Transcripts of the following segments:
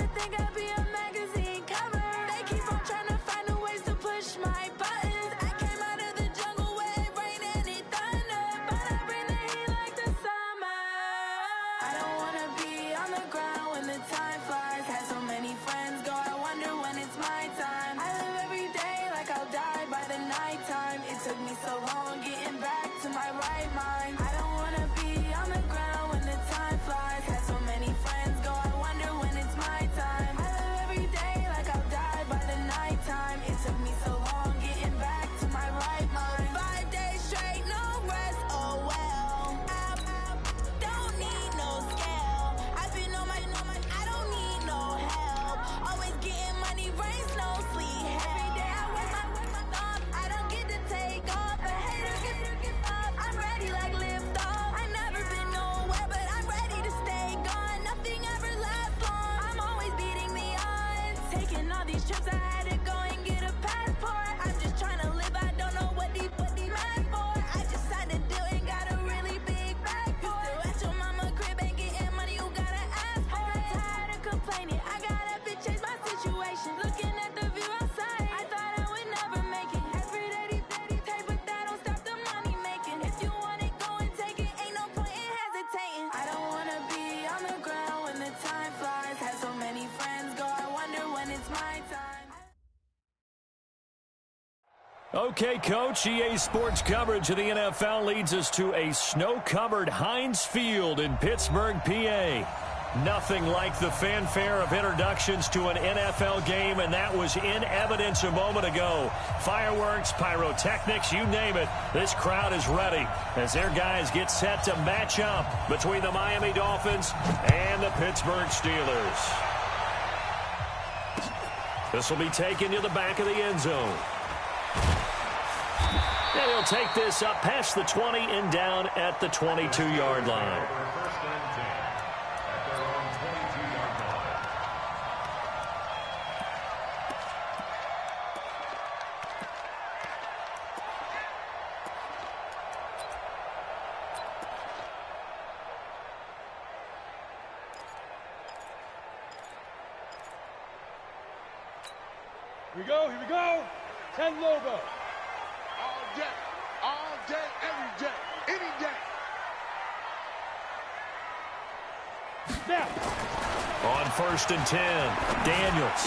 to think I'll be a magazine cover. They keep on trying to find a ways to push my buttons. I came out of the jungle where it rained and it thunder, but I bring the heat like the summer. I don't wanna be on the ground when the time flies. Had so many friends go, I wonder when it's my time. I live every day like I'll die by the nighttime. It took me so long getting back to my right mind. I don't wanna be on the ground when the time flies. Had so many friends go, I wonder when it's my time. I live every day like I'll die by the nighttime. It took me so long getting back to my right mind. 5 days straight, no rest, oh well. I don't need no scale. I've been on my, I don't need no help. Always getting money, rain, snow, sleet, every day I work my thumb. I don't get to take off, but haters get up. I'm ready like lift off. I never been nowhere, but I'm ready to stay gone. Nothing ever lasts long. I'm always beating the odds. Taking all these trips, I had to go and get a passport. I'm just trying to live, I don't know what these mad for. I just signed a deal and got a really big bag for it. Still at your mama crib, ain't getting money, you gotta ask for it. I'm tired of complaining, I gotta change my situation. Looking at the view outside, I thought I would never make it. Every day these take, but that don't stop the money making. If you want it, go and take it, ain't no point in hesitating. I don't wanna be on the ground when the time flies. Had so many friends go, I wonder when it's my time. Okay, Coach, EA Sports coverage of the NFL leads us to a snow-covered Heinz Field in Pittsburgh, PA. Nothing like the fanfare of introductions to an NFL game, and that was in evidence a moment ago. Fireworks, pyrotechnics, you name it. This crowd is ready as their guys get set to match up between the Miami Dolphins and the Pittsburgh Steelers. This will be taken to the back of the end zone. And he'll take this up past the 20 and down at the 22-yard line. Here we go. 10 logo. All day, every day, any day. Now. On 1st and 10, Daniels.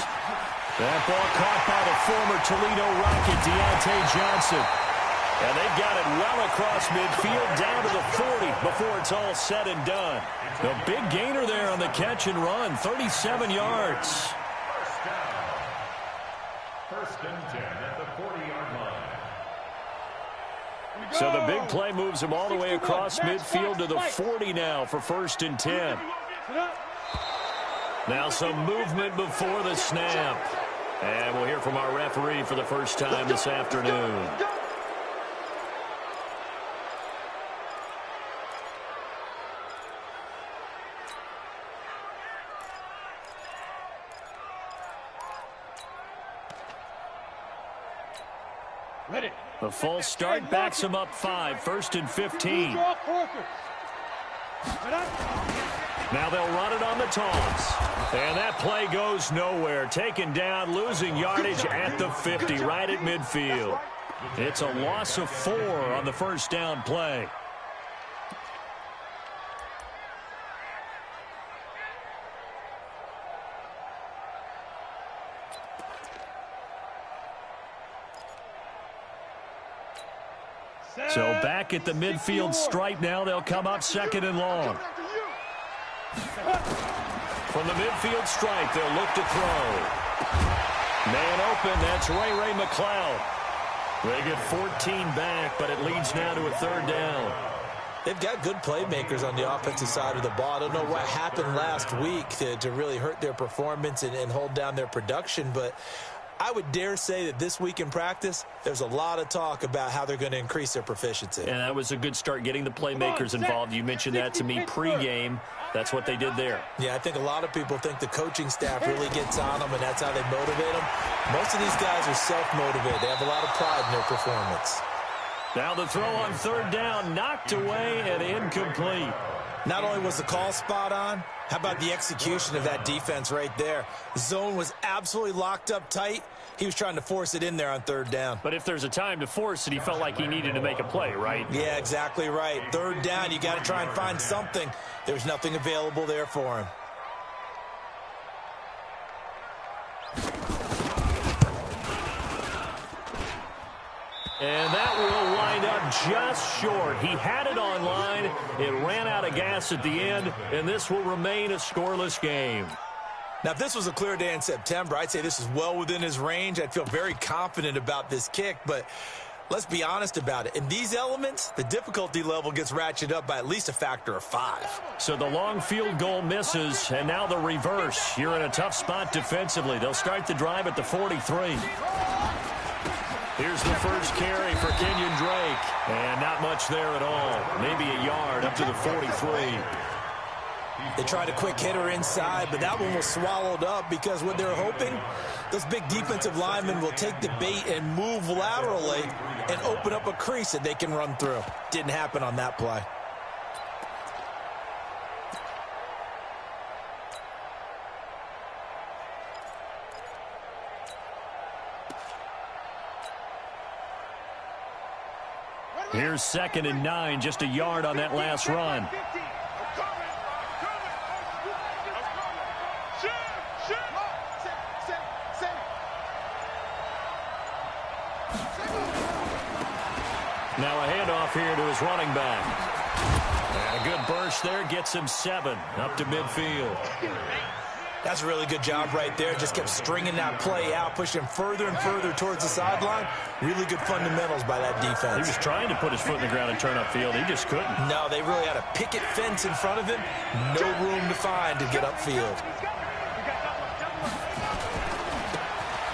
That ball caught by the former Toledo Rocket, Deontay Johnson. And they've got it well across midfield, down to the 40 before it's all said and done. A big gainer there on the catch and run, 37 yards. First and 10 at the 40-yard line. So the big play moves him all the way across midfield to the 40 now for 1st and 10. Now some movement before the snap. And we'll hear from our referee for the first time this afternoon. Ready. The false start backs him up 5, 1st and 15. Now they'll run it on the toss. And that play goes nowhere. Taken down, losing yardage at the 50, right at midfield. It's a loss of 4 on the first down play. So back at the midfield stripe now, they'll come up 2nd and long. From the midfield stripe, they'll look to throw. Man open, that's Ray McLeod. They get 14 back, but it leads now to a 3rd down. They've got good playmakers on the offensive side of the ball. I don't know what happened last week to really hurt their performance and hold down their production, but I would dare say that this week in practice, there's a lot of talk about how they're going to increase their proficiency. And that was a good start, getting the playmakers involved. You mentioned that to me pregame. That's what they did there. Yeah, I think a lot of people think the coaching staff really gets on them, and that's how they motivate them. Most of these guys are self-motivated. They have a lot of pride in their performance. Now the throw on 3rd down, knocked away and incomplete. Not only was the call spot on, How about the execution of that defense right there? The zone was absolutely locked up tight. He was trying to force it in there on third down. But if there's a time to force it, he felt like he needed to make a play, right? Yeah, exactly right. Third down, you got to try and find something. There's nothing available there for him. And that will wind up just short. He had it on line. It ran out of gas at the end, and this will remain a scoreless game. Now, if this was a clear day in September, I'd say this is well within his range. I'd feel very confident about this kick, but let's be honest about it. In these elements, the difficulty level gets ratcheted up by at least a factor of 5. So the long field goal misses, and now the reverse. You're in a tough spot defensively. They'll start the drive at the 43. Here's the first carry for Kenyon Drake, and not much there at all. Maybe a yard up to the 43. They tried a quick hitter inside, but that one was swallowed up because what they're hoping, those big defensive linemen will take the bait and move laterally and open up a crease that they can run through. Didn't happen on that play. Here's 2nd and 9, just a yard on that last run. Now a handoff here to his running back. And a good burst there gets him 7 up to midfield. That's a really good job right there. Just kept stringing that play out, pushing him further and further towards the sideline. Really good fundamentals by that defense. He was trying to put his foot in the ground and turn upfield. He just couldn't. No, they really had a picket fence in front of him. No room to find to get upfield.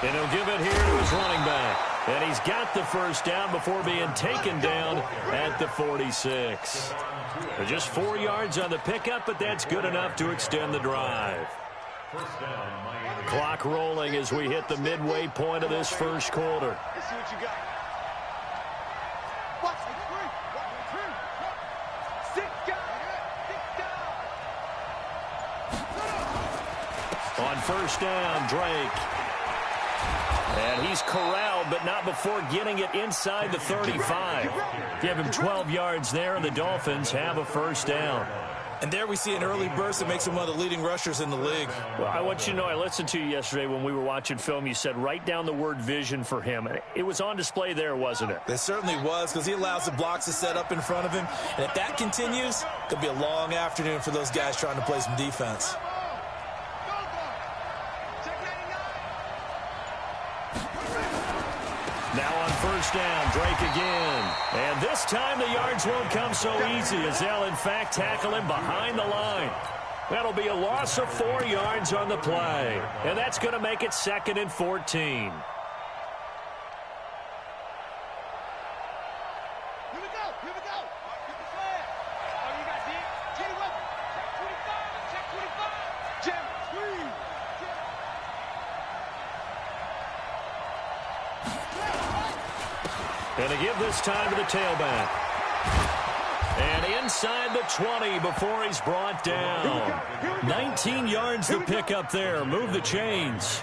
And he'll give it here to his running back. And he's got the first down before being taken down at the 46. Just 4 yards on the pickup, but that's good enough to extend the drive. Clock rolling as we hit the midway point of this first quarter. On first down, Drake. And he's corralled, but not before getting it inside the 35. Give him 12 yards there, and the Dolphins have a first down. And there we see an early burst that makes him one of the leading rushers in the league. Well, I want you to know, I listened to you yesterday when we were watching film. You said write down the word vision for him. It was on display there, wasn't it? It certainly was, because he allows the blocks to set up in front of him. And if that continues, it could be a long afternoon for those guys trying to play some defense. Now on first down, Drake again. And this time the yards won't come so easy as they'll, in fact, tackle him behind the line. That'll be a loss of 4 yards on the play. And that's going to make it 2nd and 14. And to give this time to the tailback. And inside the 20 before he's brought down. 19 yards to pick up there. Move the chains.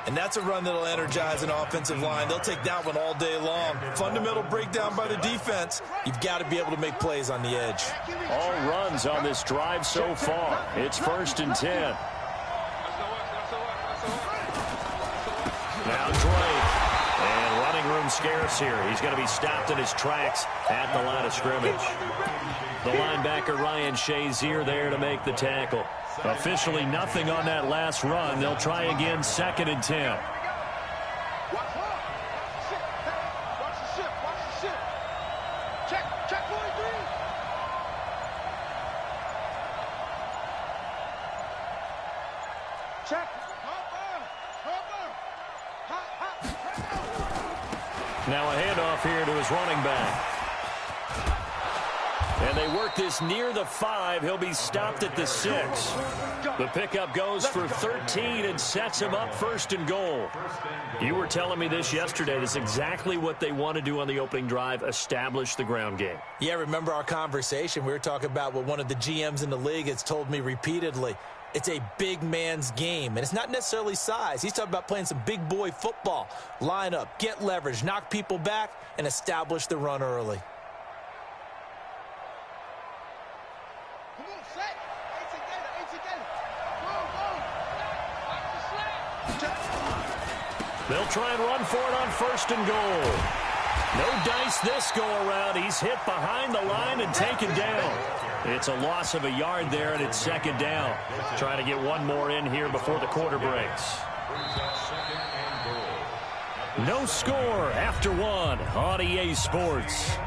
And that's a run that'll energize an offensive line. They'll take that one all day long. Fundamental breakdown by the defense. You've got to be able to make plays on the edge. All runs on this drive so far. It's 1st and 10. Now Drake. And running room scarce here. He's going to be stopped in his tracks at the line of scrimmage. The linebacker Ryan Shazier there to make the tackle. Officially nothing on that last run. They'll try again, 2nd and 10. Now a handoff here to his running back. And they work this near the 5. He'll be stopped at the 6. The pickup goes for 13 and sets him up 1st and goal. You were telling me this yesterday. That's exactly what they want to do on the opening drive, establish the ground game. Yeah, remember our conversation? We were talking about what one of the GMs in the league has told me repeatedly. It's a big man's game, and it's not necessarily size. He's talking about playing some big boy football. Line up, get leverage, knock people back, and establish the run early. Come on, set. Ain't together. Go. They'll try and run for it on 1st and goal. No dice this go-around. He's hit behind the line and taken down. It's a loss of a yard there, and it's 2nd down. Trying to get one more in here before the quarter breaks. No score after 1 on EA Sports.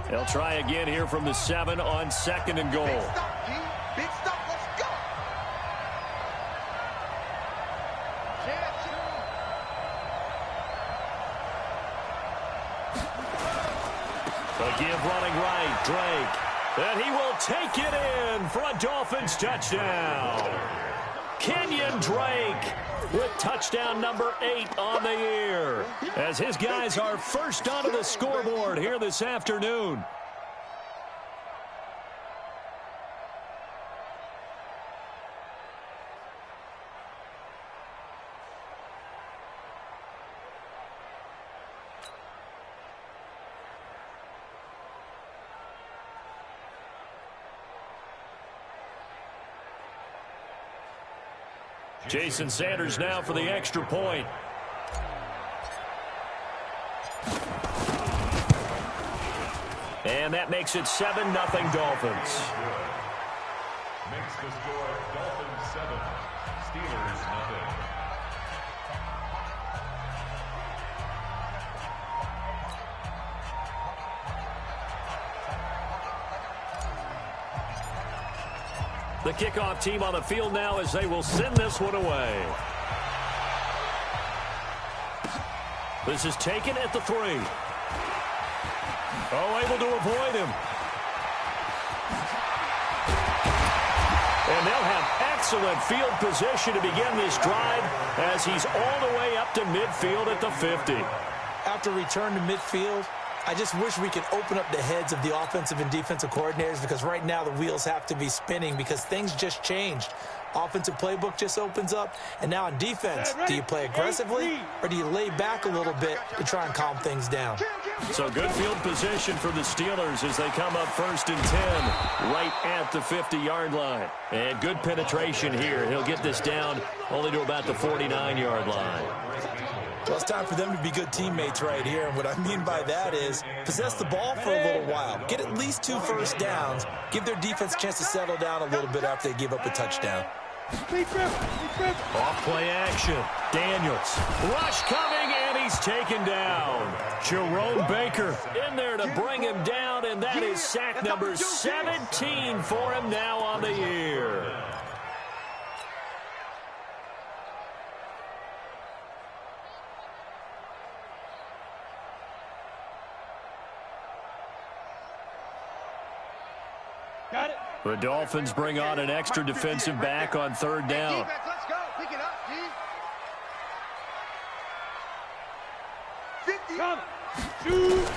They'll try again here from the 7 on 2nd and goal. Big stop, let's go. The give running right, Drake. And he will take it in for a Dolphins touchdown. Kenyon Drake with touchdown number 8 on the year, as his guys are first onto the scoreboard here this afternoon. Jason Sanders now for the extra point. And that makes it 7-0 Dolphins. Makes the score Dolphins 7, Steelers nothing. The kickoff team on the field now as they will send this one away. This is taken at the 3. Oh, able to avoid him. And they'll have excellent field position to begin this drive as he's all the way up to midfield at the 50. After return to midfield, I just wish we could open up the heads of the offensive and defensive coordinators, because right now the wheels have to be spinning because things just changed. Offensive playbook just opens up, and now on defense, do you play aggressively or do you lay back a little bit to try and calm things down? So good field position for the Steelers as they come up 1st and 10 right at the 50-yard line. And good penetration here. He'll get this down only to about the 49-yard line. Well, it's time for them to be good teammates right here. And what I mean by that is possess the ball for a little while. Get at least 2 first downs. Give their defense a chance to settle down a little bit after they give up a touchdown. Off play action. Daniels. Rush coming, and he's taken down. Jerome Baker in there to bring him down, and that is sack number 17 for him now on the year. Got it. The Dolphins bring on an extra defensive back on 3rd down. Defense, let's go. Pick it up, D. 50. Come. Shoot.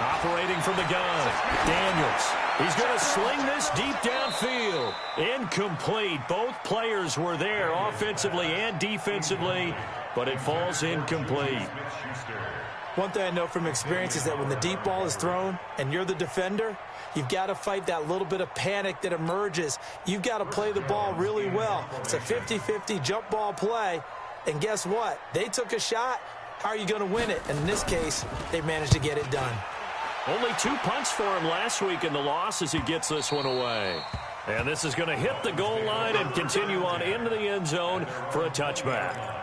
Operating from the gun, Daniels. He's going to sling this deep downfield. Incomplete. Both players were there offensively and defensively, but it falls incomplete. One thing I know from experience is that when the deep ball is thrown and you're the defender, you've got to fight that little bit of panic that emerges. You've got to play the ball really well. It's a 50-50 jump ball play, and guess what? They took a shot. How are you going to win it? And in this case, they managed to get it done. Only 2 punts for him last week in the loss as he gets this one away. And this is going to hit the goal line and continue on into the end zone for a touchback.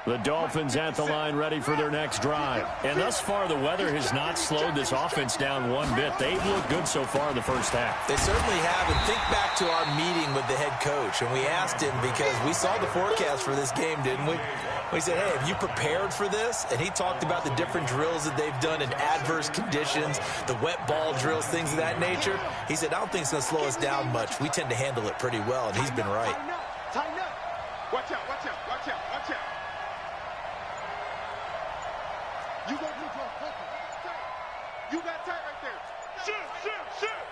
The Dolphins at the line ready for their next drive. And thus far, the weather has not slowed this offense down one bit. They've looked good so far in the first half. They certainly have. And think back to our meeting with the head coach. And we asked him, because we saw the forecast for this game, didn't we? We said, hey, have you prepared for this? And he talked about the different drills that they've done in adverse conditions, the wet ball drills, things of that nature. He said, I don't think it's going to slow us down much. We tend to handle it pretty well, and he's been right. Tighten up. Watch out, watch out, watch out, watch out. You go blue ball, focus. You got tight right there. Shoot, shoot, shoot.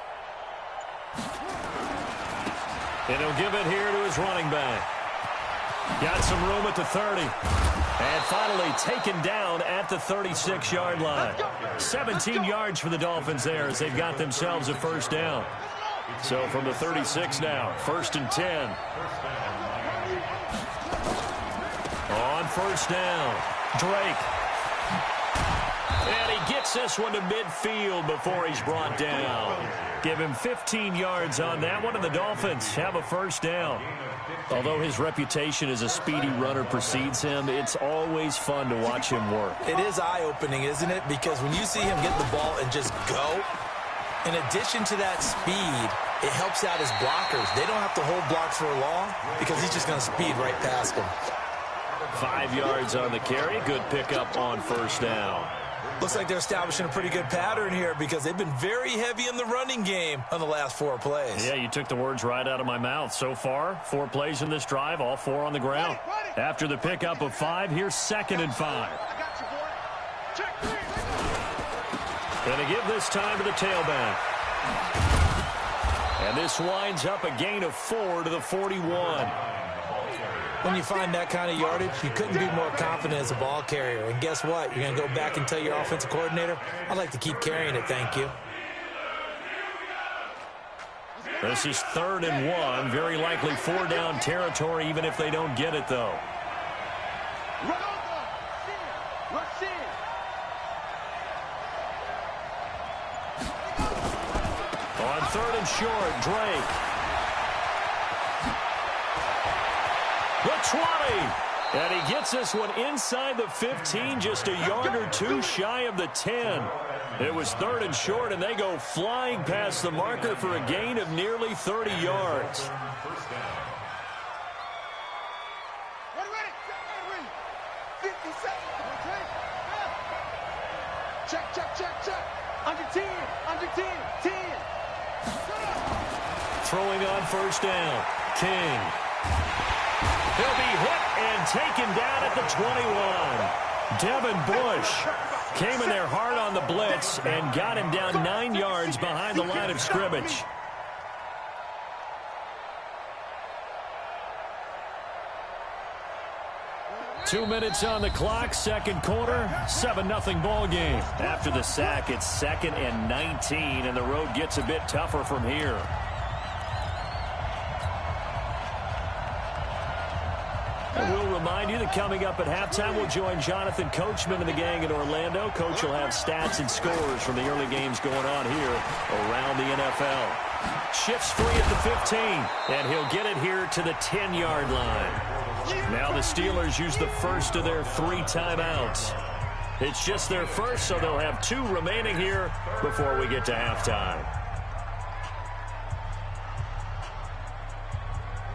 And he'll give it here to his running back. Got some room at the 30. And finally taken down at the 36-yard line. 17 yards for the Dolphins there as they've got themselves a first down. So from the 36 now, 1st and 10. On first down, Drake. And he gets this one to midfield before he's brought down. Give him 15 yards on that one, and the Dolphins have a first down. Although his reputation as a speedy runner precedes him, it's always fun to watch him work. It is eye-opening, isn't it? Because when you see him get the ball and just go, in addition to that speed, it helps out his blockers. They don't have to hold blocks for long because he's just going to speed right past them. 5 yards on the carry. Good pickup on first down. Looks like they're establishing a pretty good pattern here because they've been very heavy in the running game on the last 4 plays. Yeah, you took the words right out of my mouth. So far, 4 plays in this drive, all 4 on the ground. After the pickup of 5, here's 2nd and 5. I got you, boy. Check 3. Going to give this time to the tailback. And this winds up a gain of 4 to the 41. When you find that kind of yardage, you couldn't be more confident as a ball carrier. And guess what? You're going to go back and tell your offensive coordinator, I'd like to keep carrying it, thank you. This is 3rd and 1. Very likely 4-down territory, even if they don't get it, though. Rush in. On 3rd and short, Drake. The 20. And he gets this one inside the 15, just a yard or 2 shy of the 10. It was 3rd and short, and they go flying past the marker for a gain of nearly 30 yards. Ready. 50 seconds. Okay. Check. Under 10. 10. Throwing on first down, King. He'll be hit and taken down at the 21. Devin Bush came in there hard on the blitz and got him down 9 yards behind the line of scrimmage. Two minutes on the clock, second quarter, 7-0 ball game. After the sack, it's 2nd and 19, and the road gets a bit tougher from here. And we'll remind you that coming up at halftime, we'll join Jonathan Coachman and the gang in Orlando. Coach will have stats and scores from the early games going on here around the NFL. Shifts free at the 15, and he'll get it here to the 10-yard line. Now the Steelers use the first of their 3 timeouts. It's just their first, so they'll have 2 remaining here before we get to halftime.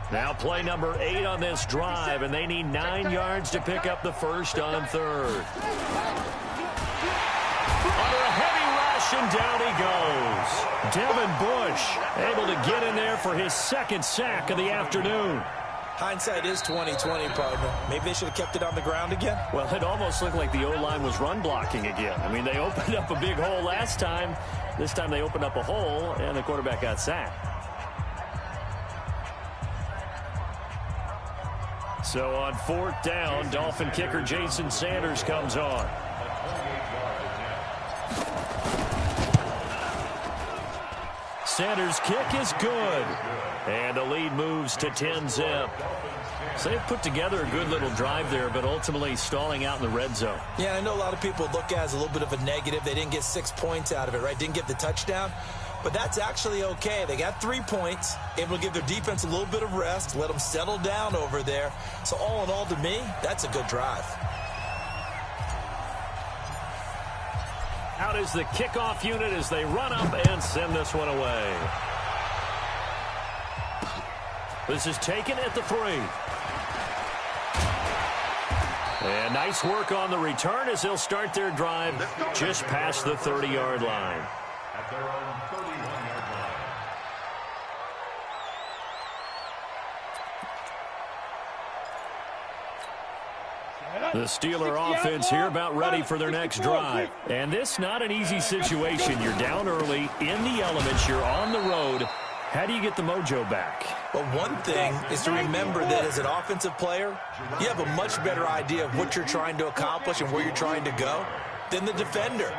Now play number 8 on this drive, and they need 9 yards to pick up the first on 3rd. Under a heavy rush, and down he goes. Devin Bush able to get in there for his 2nd sack of the afternoon. Hindsight is 20/20, partner. Maybe they should have kept it on the ground again. Well, it almost looked like the O-line was run blocking again. I mean, they opened up a big hole last time. This time they opened up a hole, and the quarterback got sacked. So on 4th down, Dolphin kicker Jason Sanders comes on. Sanders' kick is good. And the lead moves to 10-zip. So they've put together a good little drive there, but ultimately stalling out in the red zone. Yeah, I know a lot of people look at it as a little bit of a negative. They didn't get 6 points out of it, right? Didn't get the touchdown. but that's actually okay. They got 3 points, able to give their defense a little bit of rest, let them settle down over there. So all in all, to me, that's a good drive. Out is the kickoff unit as they run up and send this one away. This is taken at the 3. And nice work on the return as they'll start their drive just past the 30-yard line. At their own 31-yard line. The Steeler offense here about ready for their next drive. And this not an easy situation. You're down early, in the elements, you're on the road. How do you get the mojo back? Well, one thing is to remember that as an offensive player, you have a much better idea of what you're trying to accomplish and where you're trying to go than the defender.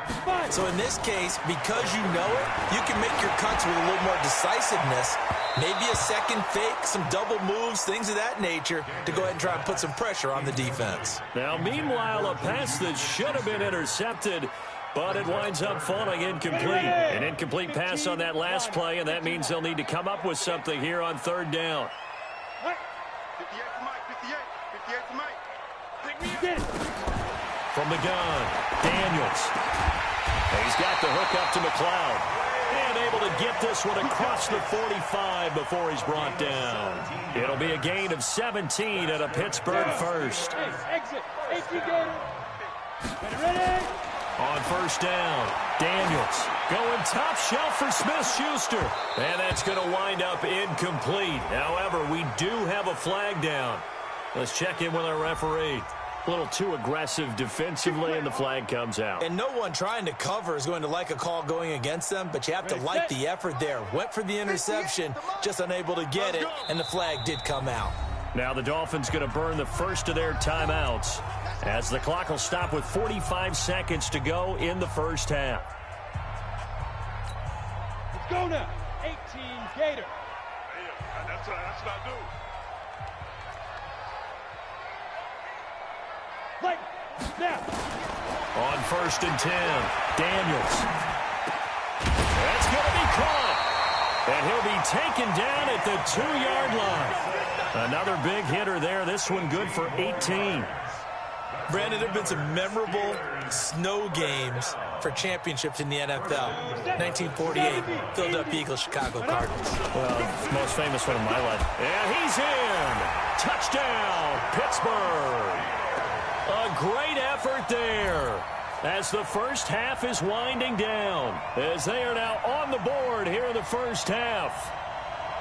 So in this case, because you know it, you can make your cuts with a little more decisiveness, maybe a second fake, some double moves, things of that nature, to go ahead and try and put some pressure on the defense. Now, meanwhile, a pass that should have been intercepted, but it winds up falling incomplete. An incomplete pass on that last play, and that means they'll need to come up with something here on 3rd down. 58 to Mike, 58 to Mike. Pick me up. From the gun, Daniels. He's got the hook up to McLeod. And able to get this one across the 45 before he's brought down. It'll be a gain of 17 at a Pittsburgh first. Exit. Ready? On 1st down, Daniels going top shelf for Smith-Schuster. And that's going to wind up incomplete. However, we do have a flag down. Let's check in with our referee. A little too aggressive defensively, and the flag comes out. And no one trying to cover is going to like a call going against them, but you have to like the effort there. Went for the interception, just unable to get it, and the flag did come out. Now the Dolphins going to burn the first of their timeouts as the clock will stop with 45 seconds to go in the first half. Let's go now. 18 Gator. That's what I do. Light. Snap. On 1st and 10, Daniels. That's going to be caught. And he'll be taken down at the 2-yard line. Another big hitter there. This one good for 18. Brandon, there have been some memorable snow games for championships in the NFL. 1948, Philadelphia Eagles, Chicago Cardinals. Well, most famous one of my life. And he's in. Touchdown, Pittsburgh. A great effort there as the first half is winding down, as they are now on the board here in the first half.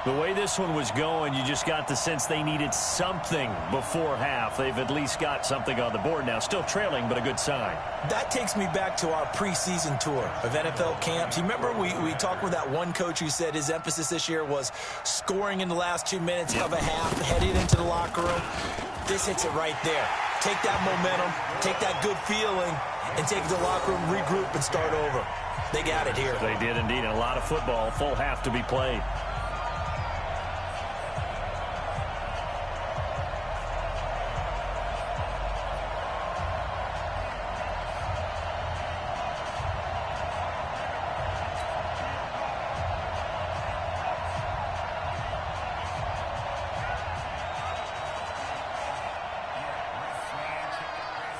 The way this one was going, you just got the sense they needed something before half. They've at least got something on the board now. Still trailing, but a good sign. That takes me back to our preseason tour of NFL camps. You remember we talked with that one coach who said his emphasis this year was scoring in the last 2 minutes of a half, heading into the locker room. This hits it right there. Take that momentum, take that good feeling, and take it to the locker room, regroup, and start over. They got it here. They did indeed. A lot of football, full half to be played.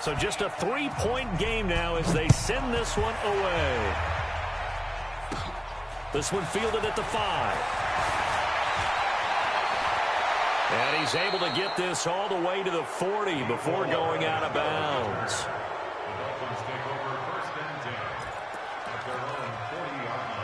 So just a 3-point game now as they send this one away. This one fielded at the 5. And he's able to get this all the way to the 40 before going out of bounds. The Dolphins take over 1st and 10 at their own 40-yard line.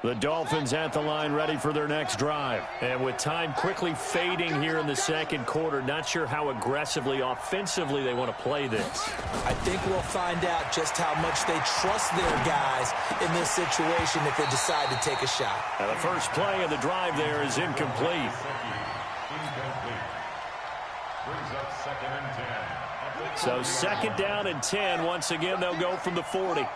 The Dolphins at the line ready for their next drive. And with time quickly fading here in the second quarter, not sure how aggressively, offensively they want to play this. I think we'll find out just how much they trust their guys in this situation if they decide to take a shot. Now the first play of the drive there is incomplete. Incomplete. Brings up 2nd and 10. So 2nd down and 10. Once again, they'll go from the 40. 36.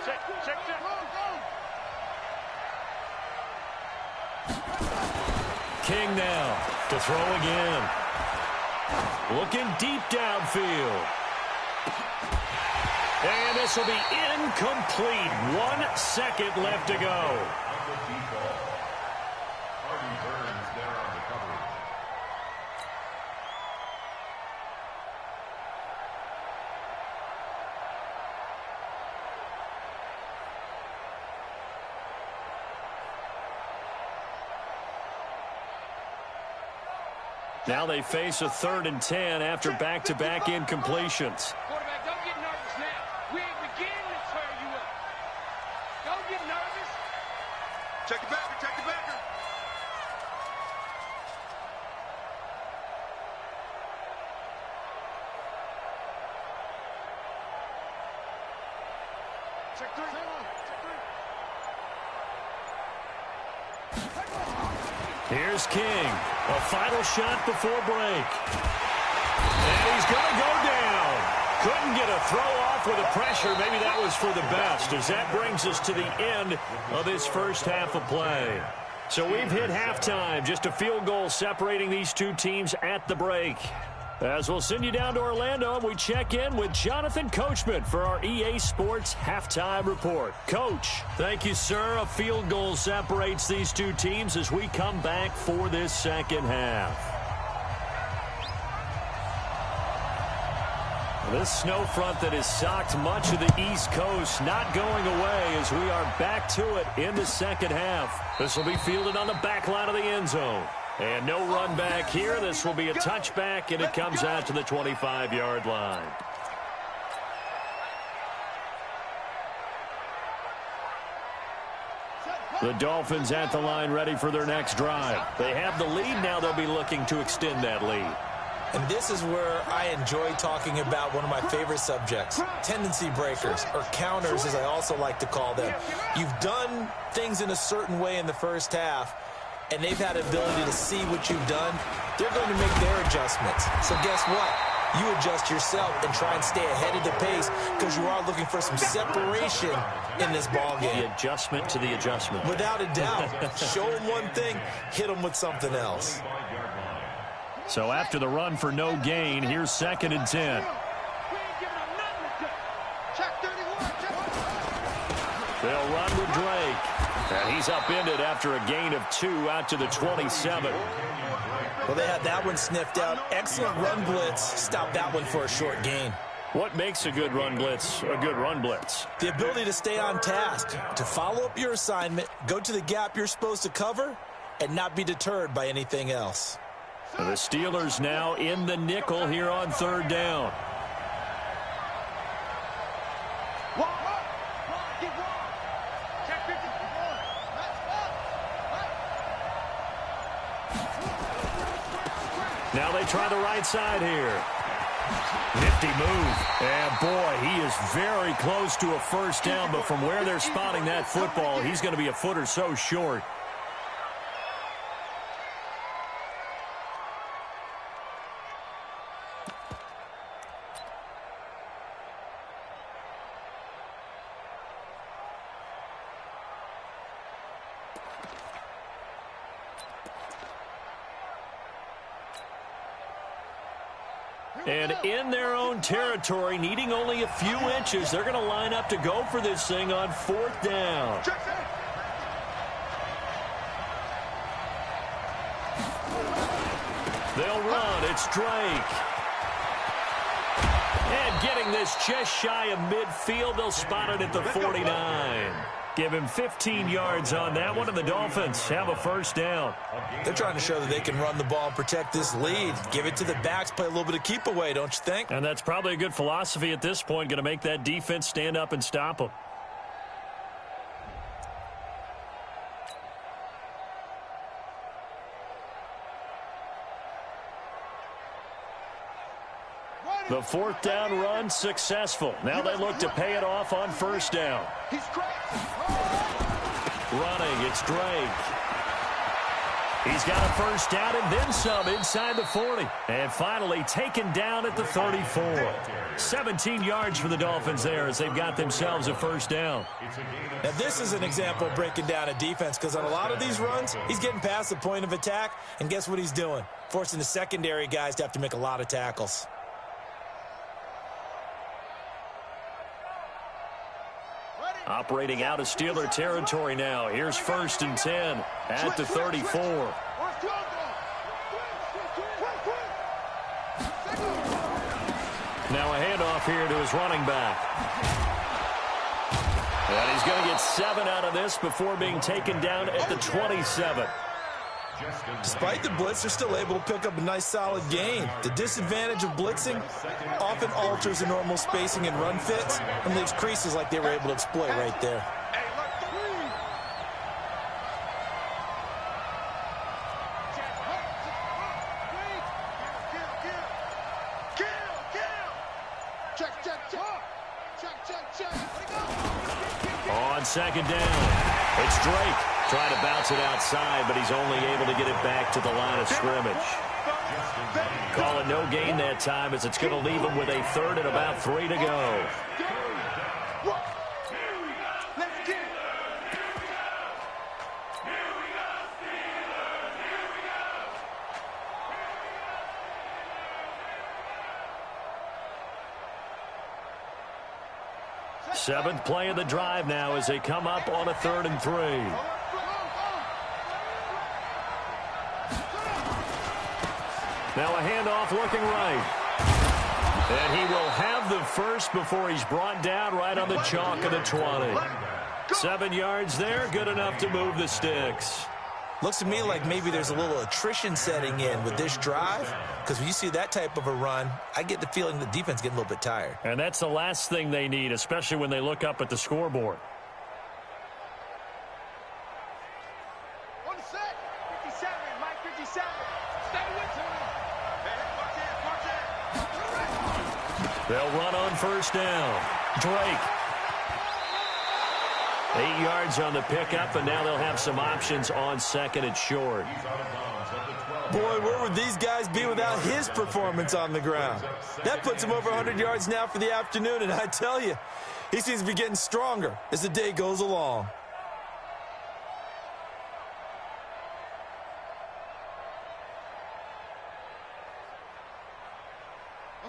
Check. Go. King now to throw again. Looking deep downfield. And this will be incomplete. 1 second left to go. Now they face a 3rd and 10 after back-to-back incompletions. Quarterback, don't get nervous now. We ain't beginning to tear you up. Don't get nervous. Check the backer, check the backer. Check 3. Here's King. A final shot before break. And he's going to go down. Couldn't get a throw off with the pressure. Maybe that was for the best, as that brings us to the end of this first half of play. So we've hit halftime. Just a field goal separating these two teams at the break. As we'll send you down to Orlando, we check in with Jonathan Coachman for our EA Sports Halftime Report. Coach, thank you, sir. A field goal separates these two teams as we come back for this second half. This snow front that has socked much of the East Coast not going away as we are back to it in the second half. This will be fielded on the back line of the end zone. And no run back here. This will be a touchback, and it comes out to the 25-yard line. The Dolphins at the line ready for their next drive. They have the lead. Now they'll be looking to extend that lead. And this is where I enjoy talking about one of my favorite subjects, tendency breakers, or counters as I also like to call them. You've done things in a certain way in the first half, and they've had the ability to see what you've done. They're going to make their adjustments. So guess what? You adjust yourself and try and stay ahead of the pace because you are looking for some separation in this ball game. The adjustment to the adjustment. Without a doubt. Show them one thing, hit them with something else. So after the run for no gain, here's 2nd and 10. We ain't giving up nothing to do. Check 31, check. They'll run with Drake. And he's upended after a gain of 2 out to the 27. Well, they had that one sniffed out. Excellent run blitz. Stop that one for a short gain. What makes a good run blitz a good run blitz? The ability to stay on task, to follow up your assignment, go to the gap you're supposed to cover, and not be deterred by anything else. The Steelers now in the nickel here on 3rd down. Now they try the right side here. Nifty move. And boy, he is very close to a first down, but from where they're spotting that football, he's going to be a foot or so short. And in their own territory, needing only a few inches, they're going to line up to go for this thing on 4th down. They'll run. It's Drake. And getting this just shy of midfield, they'll spot it at the 49. Give him 15 yards on that one, and the Dolphins have a 1st down. They're trying to show that they can run the ball and protect this lead. Give it to the backs, play a little bit of keep away, don't you think? And that's probably a good philosophy at this point, going to make that defense stand up and stop them. The 4th down run successful. Now they look to pay it off on 1st down. He's crazy. Running, it's Drake. He's got a first down and then some inside the 40. And finally taken down at the 34. 17 yards for the Dolphins there as they've got themselves a first down. Now, this is an example of breaking down a defense because on a lot of these runs, he's getting past the point of attack, and guess what he's doing? Forcing the secondary guys to have to make a lot of tackles. Operating out of Steeler territory now. Here's 1st and 10 at the 34. Now a handoff here to his running back. And he's going to get 7 out of this before being taken down at the 27. Despite the blitz, they're still able to pick up a nice solid gain. The disadvantage of blitzing often alters the normal spacing and run fits and leaves creases like they were able to exploit right there. On second down, it's Drake. Trying to bounce it outside, but he's only able to get it back to the line of scrimmage. Call it no gain that time as it's going to leave him with a 3rd and about 3 to go. Seventh play of the drive now as they come up on a 3rd and 3. Now a handoff looking right. And he will have the first before he's brought down right on the chalk of the 20. 7 yards there, good enough to move the sticks. Looks to me like maybe there's a little attrition setting in with this drive, because when you see that type of a run, I get the feeling the defense getting a little bit tired. And that's the last thing they need, especially when they look up at the scoreboard. 1 sec. 57, Mike 57. Stay with him. They'll run on 1st down. Drake. 8 yards on the pickup, and now they'll have some options on 2nd and short. Boy, where would these guys be without his performance on the ground? That puts him over 100 yards now for the afternoon, and I tell you, he seems to be getting stronger as the day goes along.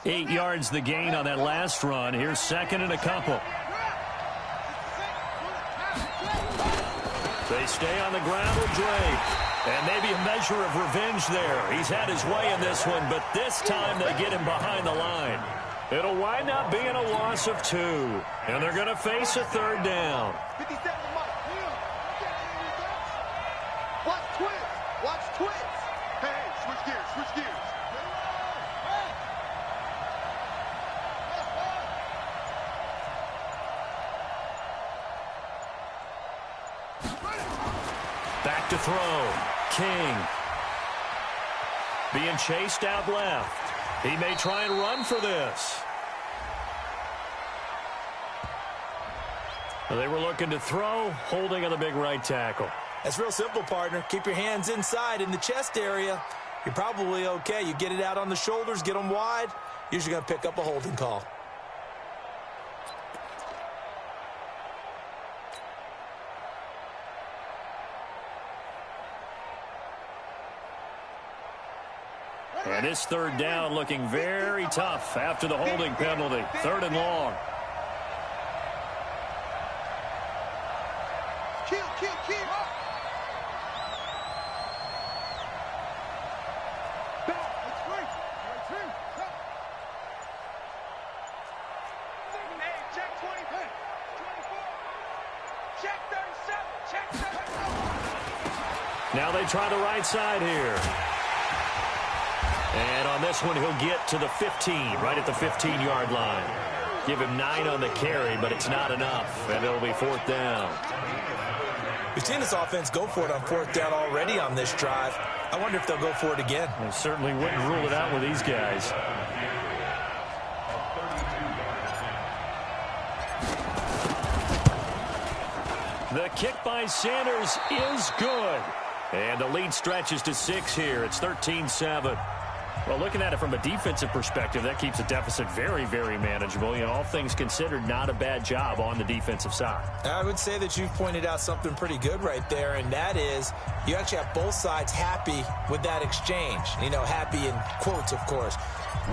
Eight yards the gain on that last run. Here's 2nd and a couple. They stay on the ground with Drake. And maybe a measure of revenge there. He's had his way in this one, but this time they get him behind the line. It'll wind up being a loss of 2. And they're going to face a 3rd down. 57, Mike. Watch twins. Watch twins. Hey, switch gears, switch gears. Back to throw. King. Being chased out left. He may try and run for this. They were looking to throw, holding on the big right tackle. That's real simple, partner. Keep your hands inside in the chest area. You're probably okay. You get it out on the shoulders, get them wide. Usually going to pick up a holding call. And this 3rd down looking very tough after the holding penalty. 3rd and long. Kill. Back. It's free. Hey, check 20. 24. Check 37. Check 37. Now they try the right side here. And on this one, he'll get to the 15, right at the 15-yard line. Give him 9 on the carry, but it's not enough, and it'll be 4th down. We've seen this offense go for it on 4th down already on this drive. I wonder if they'll go for it again. I certainly wouldn't rule it out with these guys. The kick by Sanders is good. And the lead stretches to 6 here. It's 13-7. Well, looking at it from a defensive perspective, that keeps the deficit very, very manageable. You know, all things considered, not a bad job on the defensive side. I would say that you've pointed out something pretty good right there, and that is you actually have both sides happy with that exchange. You know, happy in quotes, of course.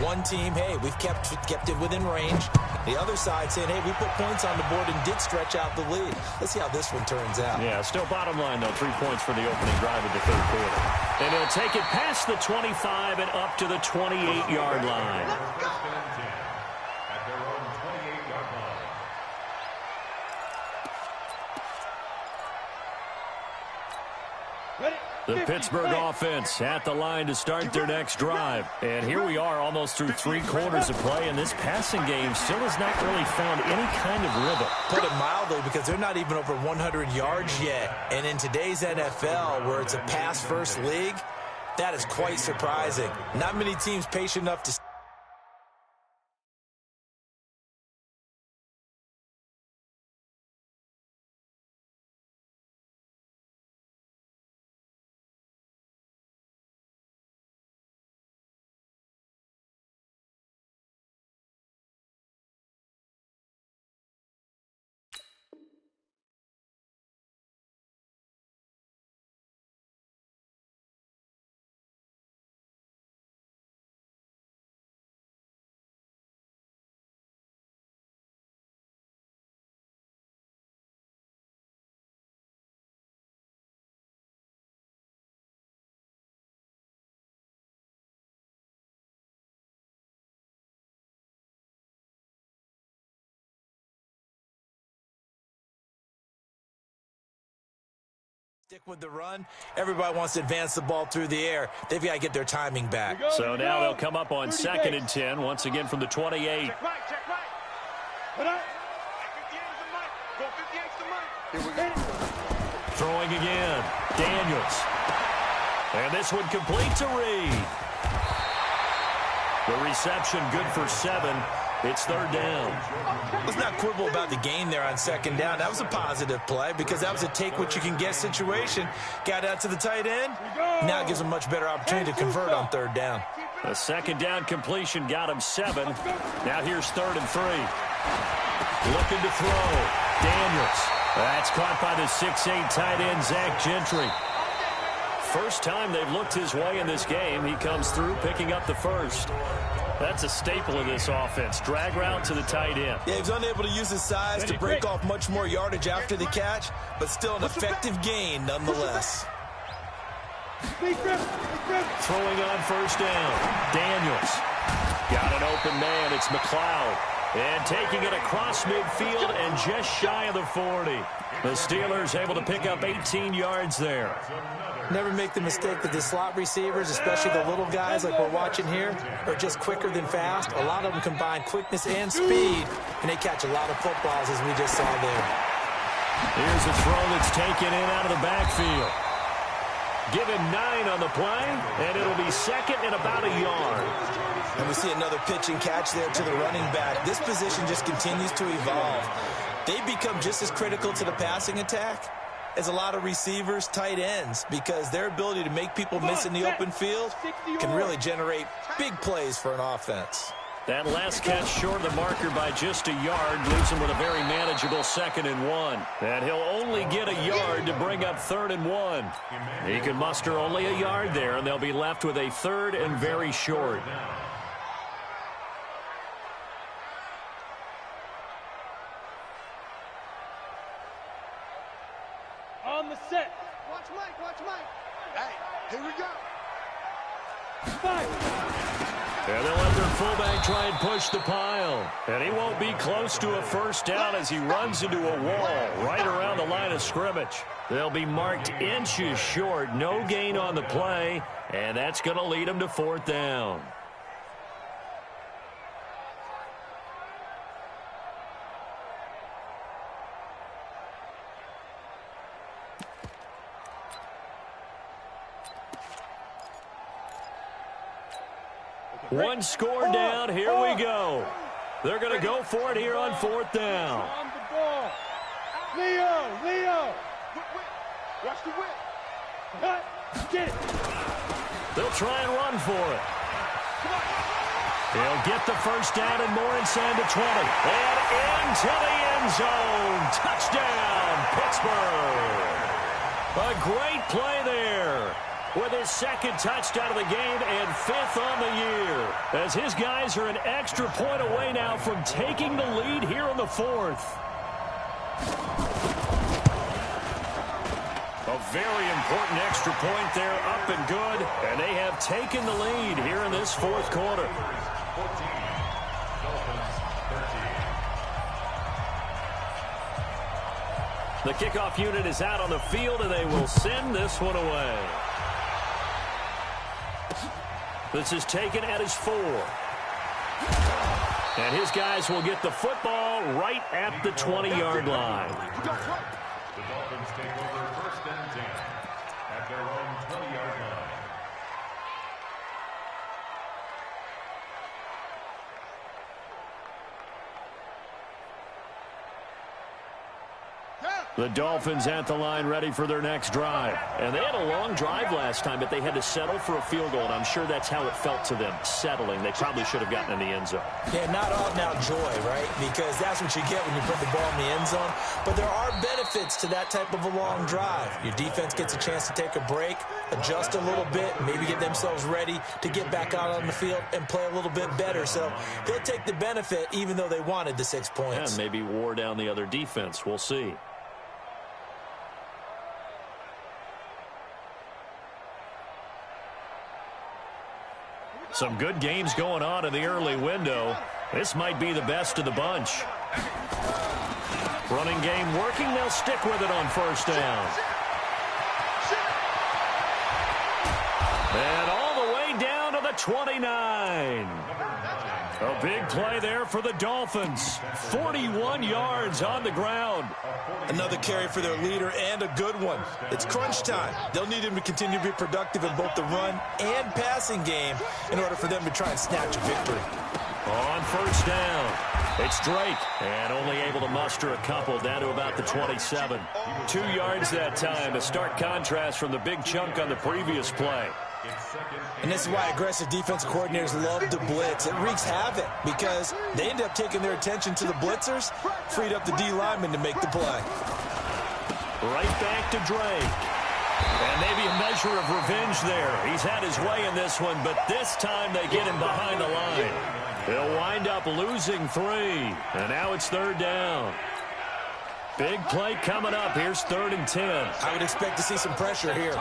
One team, hey, we've kept it within range. The other side saying, hey, we put points on the board and did stretch out the lead. Let's see how this one turns out. Yeah, still bottom line, though, 3 points for the opening drive of the third quarter. And he'll take it past the 25 and up to the 28-yard line. At their own 28-yard line. The Pittsburgh offense at the line to start their next drive. And here we are almost through 3 quarters of play, and this passing game still has not really found any kind of rhythm. Put it mildly, because they're not even over 100 yards yet. And in today's NFL, where it's a pass-first league, that is quite surprising. Not many teams patient enough to... Stick with the run. Everybody wants to advance the ball through the air. They've got to get their timing back. So now they'll come up on 2nd and 10, once again from the 28. Check right, check right. Put up. 58's the mic. Go 58's the mic. Here we go. Throwing again. Daniels. And this one completes a read. The reception good for 7. It's 3rd down. Let's not quibble about the gain there on 2nd down. That was a positive play because that was a take-what-you-can-get situation. Got out to the tight end. Now it gives them a much better opportunity to convert on 3rd down. The 2nd down completion got him 7. Now here's 3rd and 3. Looking to throw. Daniels. That's caught by the 6'8" tight end, Zach Gentry. First time they've looked his way in this game. He comes through picking up the first. That's a staple of this offense. Drag route to the tight end. Yeah, he was unable to use his size to break off much more yardage after the catch, but still an effective gain nonetheless. Throwing on 1st down. Daniels. Got an open man. It's McLeod. And taking it across midfield and just shy of the 40. The Steelers able to pick up 18 yards there. Never make the mistake that the slot receivers, especially the little guys like we're watching here, are just quicker than fast. A lot of them combine quickness and speed, and they catch a lot of footballs, as we just saw there. Here's a throw that's taken in out of the backfield. Give him 9 on the play, and it'll be 2nd and about a yard. And we see another pitch and catch there to the running back. This position just continues to evolve. They become just as critical to the passing attack as a lot of receivers, tight ends, because their ability to make people miss in the open field can really generate big plays for an offense. That last catch short of the marker by just a yard leaves him with a very manageable 2nd and 1. And he'll only get a yard to bring up 3rd and 1. He can muster only a yard there, and they'll be left with a 3rd and very short. On the set. Watch Mike, watch Mike. Hey, here we go. And they'll let their fullback try and push the pile. And he won't be close to a 1st down as he runs into a wall right around the line of scrimmage. They'll be marked inches short. No gain on the play. And that's going to lead them to 4th down. One score down. Here we go. They're going to go for it here on 4th down. On the ball. Leo. Watch the whip. Get it. They'll try and run for it. He'll get the first down and more inside the 20. And into the end zone. Touchdown, Pittsburgh. A great play there. With his second touchdown of the game and 5th on the year. As his guys are an extra point away now from taking the lead here in the 4th. A very important extra point there, up and good. And they have taken the lead here in this 4th quarter. 14, Dolphins 13. The kickoff unit is out on the field, and they will send this one away. This is taken at his 4. And his guys will get the football right at the 20-yard line. The Dolphins take over 1st and 10 at their own 20-yard line. The Dolphins at the line ready for their next drive. And they had a long drive last time, but they had to settle for a field goal, and I'm sure that's how it felt to them, settling. They probably should have gotten in the end zone. Yeah, not all now joy, right? Because that's what you get when you put the ball in the end zone. But there are benefits to that type of a long drive. Your defense gets a chance to take a break, adjust a little bit, maybe get themselves ready to get back out on the field and play a little bit better. So they'll take the benefit even though they wanted the 6 points. And maybe wore down the other defense. We'll see. Some good games going on in the early window. This might be the best of the bunch. Running game working. They'll stick with it on 1st down. And all the way down to the 29. A big play there for the Dolphins. 41 yards on the ground. Another carry for their leader and a good one. It's crunch time. They'll need him to continue to be productive in both the run and passing game in order for them to try and snatch a victory. On 1st down, it's Drake, and only able to muster a couple down to about the 27. 2 yards that time, a stark contrast from the big chunk on the previous play. And this is why aggressive defensive coordinators love to blitz. It wreaks havoc because they end up taking their attention to the blitzers, freed up the D lineman to make the play. Right back to Drake. And maybe a measure of revenge there. He's had his way in this one, but this time they get him behind the line. He'll wind up losing 3. And now it's 3rd down. Big play coming up. Here's 3rd and 10. I would expect to see some pressure here.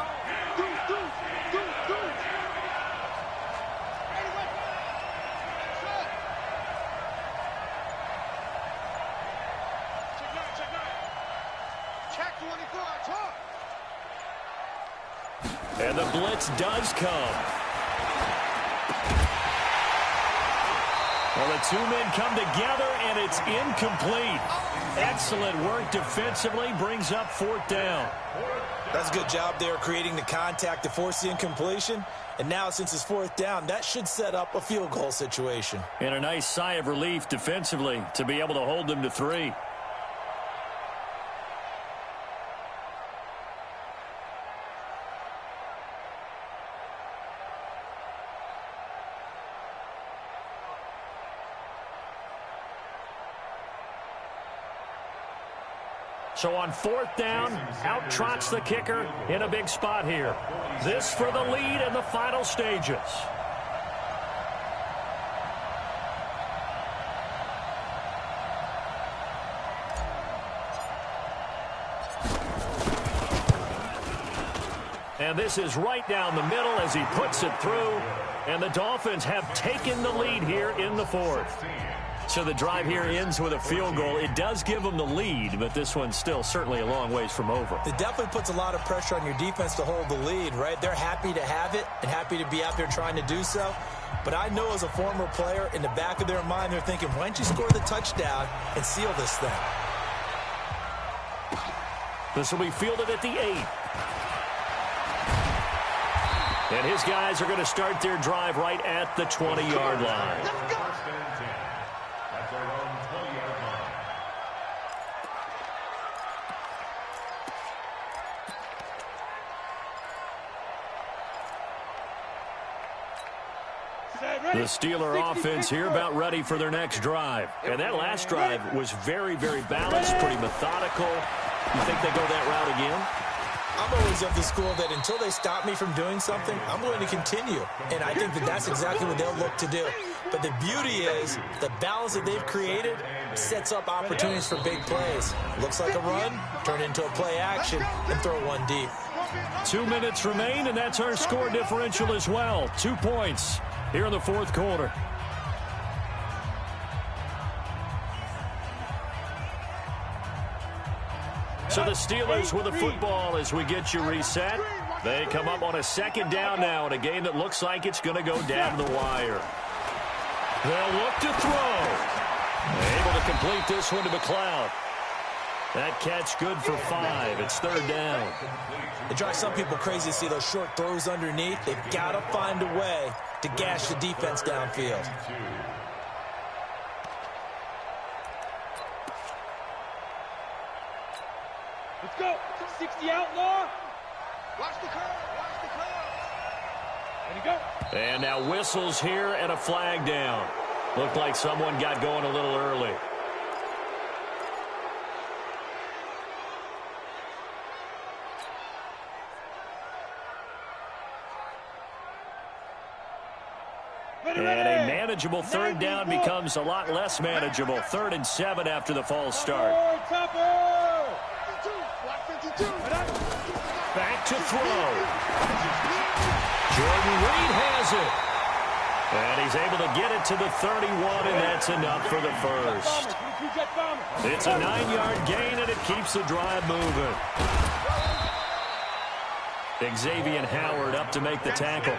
And the blitz does come. Well, the 2 men come together, and it's incomplete. Excellent work defensively, brings up 4th down. That's a good job there creating the contact to force the incompletion. And now, since it's 4th down, that should set up a field goal situation. And a nice sigh of relief defensively to be able to hold them to 3. So on 4th down, out trots the kicker in a big spot here. This for the lead in the final stages. And this is right down the middle as he puts it through. And the Dolphins have taken the lead here in the 4th. So the drive here ends with a field goal. It does give them the lead, but this one's still certainly a long ways from over. It definitely puts a lot of pressure on your defense to hold the lead, right? They're happy to have it and happy to be out there trying to do so. But I know as a former player, in the back of their mind, they're thinking, why don't you score the touchdown and seal this thing? This will be fielded at the 8. And his guys are going to start their drive right at the 20-yard line. The Steeler offense here about ready for their next drive. And that last drive was very, very balanced, pretty methodical. You think they go that route again? I'm always of the school that until they stop me from doing something, I'm going to continue. And I think that that's exactly what they'll look to do. But the beauty is the balance that they've created sets up opportunities for big plays. Looks like a run, turn it into a play action, and throw one deep. 2 minutes remain, and that's our score differential as well. 2 points here in the fourth quarter. So the Steelers with the football as we get you reset. They come up on a second down now in a game that looks like it's going to go down to the wire. They'll look to throw. Able to complete this one to McLeod. That catch good for 5. It's third down. It drives some people crazy to see those short throws underneath. They've got to find a way to gash the defense downfield. Let's go. 60 outlaw. Watch the curve. Watch the curve. Ready, go. And now whistles here and a flag down. Looked like someone got going a little early. And a manageable third down becomes a lot less manageable. 3rd and 7 after the false start. Back to throw. Jordan Reed has it. And he's able to get it to the 31, and that's enough for the first. It's a 9-yard gain, and it keeps the drive moving. Xavier Howard up to make the tackle.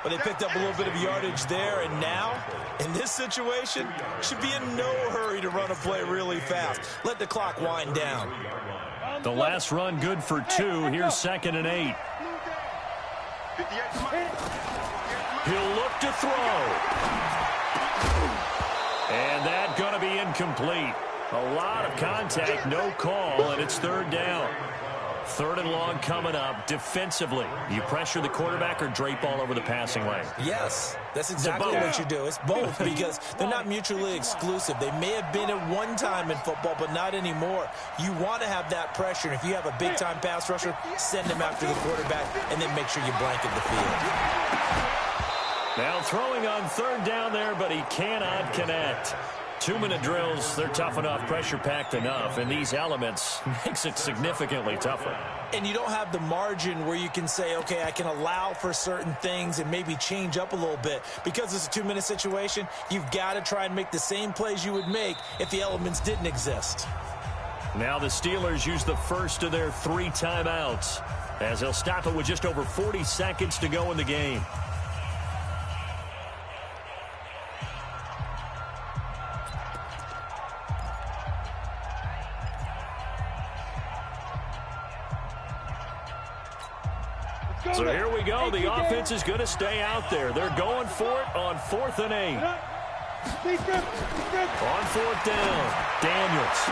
But they picked up a little bit of yardage there, and now, in this situation, should be in no hurry to run a play really fast. Let the clock wind down. The last run good for 2. Here's 2nd and 8. He'll look to throw. And that going to be incomplete. A lot of contact, no call, and it's third down. 3rd and long coming up. Defensively, you pressure the quarterback or drape all over the passing lane? Yes, that's exactly what you do. It's both because they're not mutually exclusive. They may have been at one time in football, but not anymore. You want to have that pressure. And if you have a big-time pass rusher, send him after the quarterback and then make sure you blanket the field. Now throwing on third down there, but he cannot connect. 2-minute drills, they're tough enough, pressure-packed enough, and these elements makes it significantly tougher. And you don't have the margin where you can say, okay, I can allow for certain things and maybe change up a little bit. Because it's a 2-minute situation, you've got to try and make the same plays you would make if the elements didn't exist. Now the Steelers use the first of their 3 timeouts as they'll stop it with just over 40 seconds to go in the game. So here we go. The offense is going to stay out there. They're going for it on 4th and 8. On 4th down, Daniels.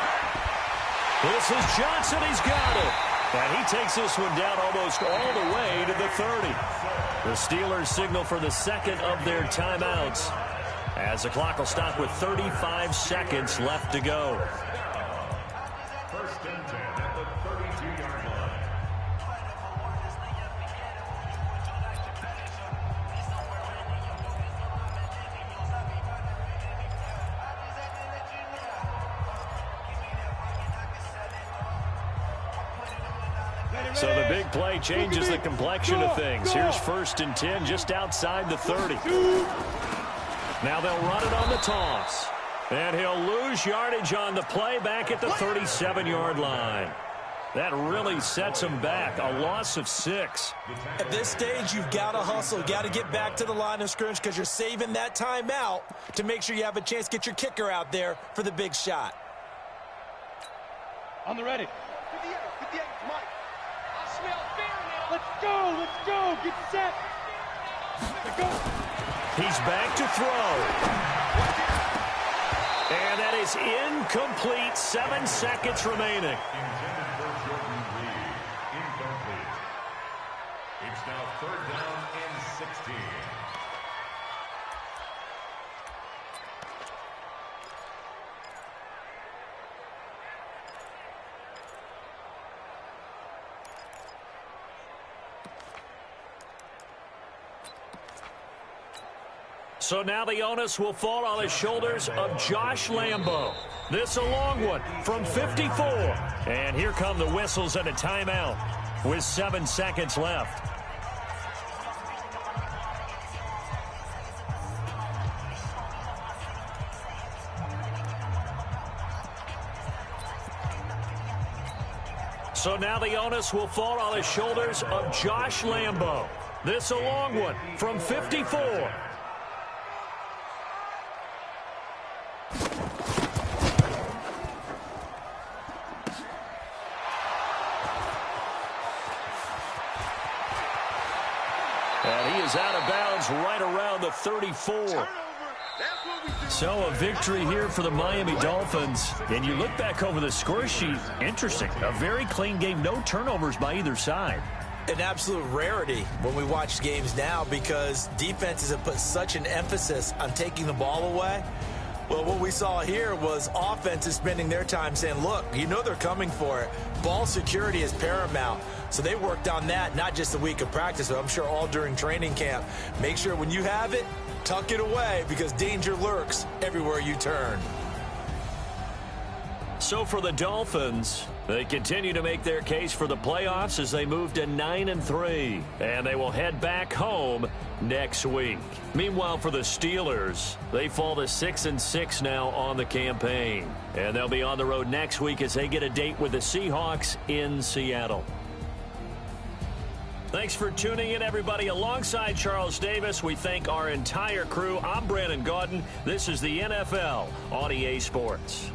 This is Johnson. He's got it. And he takes this one down almost all the way to the 30. The Steelers signal for the second of their timeouts as the clock will stop with 35 seconds left to go. 1st and 10 at the 32-yard line. So the big play changes the complexion of things. Here's 1st and 10 just outside the 30. Now they'll run it on the toss. And he'll lose yardage on the play back at the 37-yard line. That really sets him back. A loss of 6. At this stage, you've got to hustle. You've got to get back to the line of scrimmage because you're saving that timeout to make sure you have a chance to get your kicker out there for the big shot. On the ready. 58, Mike. I smell fear now. Let's go, get set. Let's go. He's back to throw. And that is incomplete. 7 seconds remaining. Intended for Jordan Reed. Incomplete. It's now 3rd down and 16. So now the onus will fall on the shoulders of Josh Lambo. This a long one from 54. And here come the whistles and a timeout with 7 seconds left. So now the onus will fall on the shoulders of Josh Lambo. This a long one from 54. And he is out of bounds right around the 34. So a victory here for the Miami Dolphins. And you look back over the score sheet, interesting. A very clean game, no turnovers by either side. An absolute rarity when we watch games now because defenses have put such an emphasis on taking the ball away. Well, what we saw here was offenses spending their time saying, look, you know they're coming for it. Ball security is paramount. So they worked on that, not just a week of practice, but I'm sure all during training camp. Make sure when you have it, tuck it away because danger lurks everywhere you turn. So for the Dolphins, they continue to make their case for the playoffs as they move to 9-3. And they will head back home next week. Meanwhile, for the Steelers, they fall to 6-6 now on the campaign. And they'll be on the road next week as they get a date with the Seahawks in Seattle. Thanks for tuning in, everybody. Alongside Charles Davis, we thank our entire crew. I'm Brandon Gaudin. This is the NFL on EA Sports.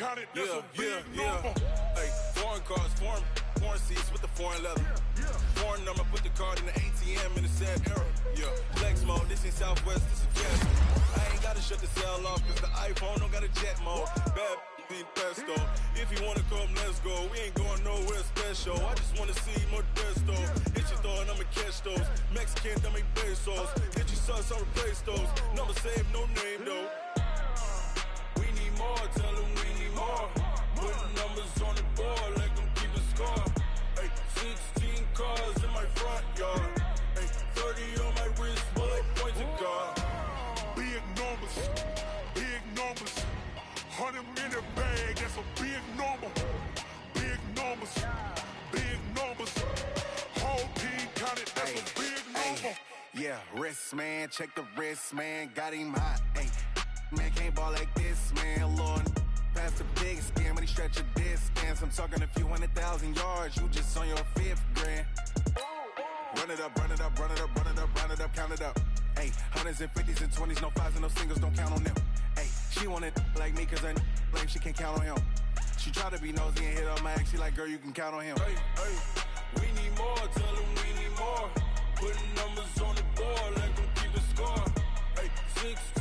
counted, that's a big number. Hey, foreign cars, foreign seats with the foreign leather. Foreign number, put the card in the ATM in the sad era. Yeah, flex mode, this ain't Southwest, this is gas. I ain't gotta shut the cell off, cause the iPhone don't got a jet mode. Bad be pesto. If you wanna come, let's go. We ain't going nowhere special. I just wanna see more desto. Hit your throw and I'ma catch those. Mexican, don't make pesos. Hit your sauce, I'll replace those. Number save, no name though. We need more, tell them we need more. Putting numbers on the board, like them keep a score. Hey, 16 cars in my front yard. Hey, 30 on my wrist, bullet points of God. Big numbers, big numbers. 100 in the bag, that's a big number. Big numbers, big numbers. Whole team counted, that's a big number. Yeah, wrist man, check the wrist man, got him hot. Ay, man can't ball like this, man. Lord, past the big skin, when he stretch a distance. I'm talking a few 100,000 yards, you just on your 5th grand. Run it up, run it up, run it up, run it up, run it up, count it up. Ay, hundreds and 50s and 20s, no 5s and no singles, don't count on them. Ay, she want it like me, cause her lame, she can't count on him. She try to be nosy and hit on my ex, she like, girl, you can count on him. Hey, we need more, tell them we need more. Putting numbers on the board, like them keep a score. Hey, 16